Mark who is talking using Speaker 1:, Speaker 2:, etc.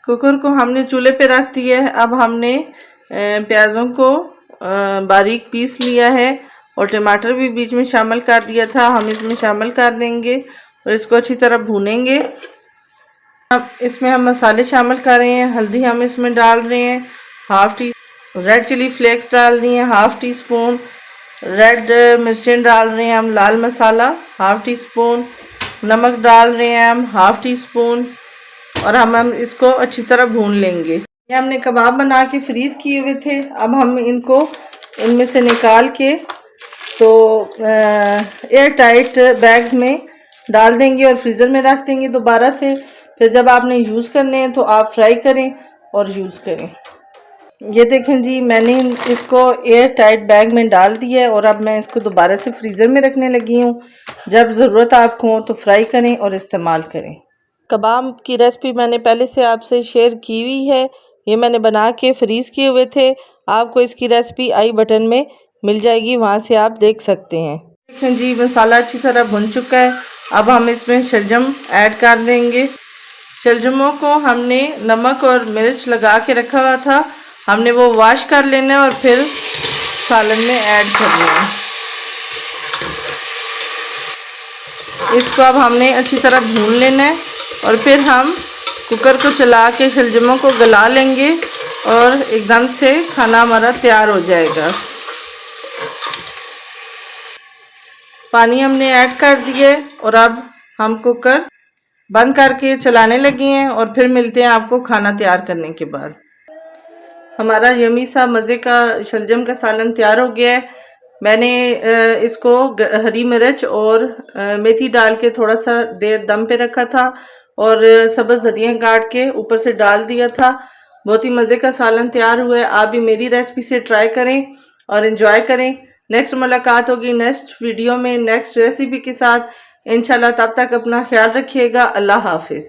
Speaker 1: Cooker को हमने चूल्हे पे रख दिया है। अब हमने प्याज़ों को बारीक पीस लिया है और टमाटर भी बीच में शामिल कर दिया था, हम इसमें शामिल कर देंगे और इसको अच्छी तरह भूनेंगे। अब इसमें हम मसाले शामिल कर रहे हैं। हल्दी हम इसमें डाल रहे हैं half tea, red chili flakes डाल दिए हाफ़ टी स्पून, रेड मिर्चें डाल रहे हैं हम, लाल मसाला हाफ़ टी स्पून, नमक डाल रहे हैं हम हाफ़ टी स्पून और हम इसको अच्छी तरह भून लेंगे। ये हमने कबाब बना के फ्रीज़ किए हुए थे। अब हम इनको इनमें से निकाल के तो एयर टाइट बैग्स में डाल देंगे और फ्रीज़र में रख देंगे दोबारा से। फिर जब आपने यूज़ करने हैं तो आप फ्राई करें और यूज़ करें। ये देखें जी, मैंने इसको एयर टाइट बैग में डाल दिया है और अब मैं इसको दोबारा से फ्रीज़र में रखने लगी हूँ। जब ज़रूरत आपको हो तो फ्राई करें और इस्तेमाल करें। कबाब की रेसिपी मैंने पहले से आपसे शेयर की हुई है। ये मैंने बना के फ्रीज़ किए हुए थे। आपको इसकी रेसिपी आई बटन में मिल जाएगी, वहाँ से आप देख सकते हैं। देखें जी, मसाला अच्छी तरह भुन चुका है। अब हम इसमें शलजम ऐड कर देंगे। शलजमों को हमने नमक और मिर्च लगा के रखा हुआ था, हमने वो वॉश कर लेना है और फिर सालन में ऐड करना है। इसको अब हमने अच्छी तरह भून लेना है और फिर हम कुकर को चला के शलजमों को गला लेंगे और एकदम से खाना हमारा तैयार हो जाएगा। पानी हमने ऐड कर दिए और अब हम कुकर बंद करके चलाने लगे हैं और फिर मिलते हैं आपको खाना तैयार करने के बाद। हमारा यमी सा मज़े का शलजम का सालन तैयार हो गया है। मैंने इसको हरी मिर्च और मेथी डाल के थोड़ा सा देर दम पे रखा था और सब्ज़ धनिया काट के ऊपर से डाल दिया था। बहुत ही मज़े का सालन तैयार हुआ है। आप भी मेरी रेसिपी से ट्राई करें और एंजॉय करें। नेक्स्ट मुलाकात होगी नेक्स्ट वीडियो में नेक्स्ट रेसिपी के साथ इंशाल्लाह। तब तक अपना ख्याल रखिएगा। अल्लाह हाफिज़।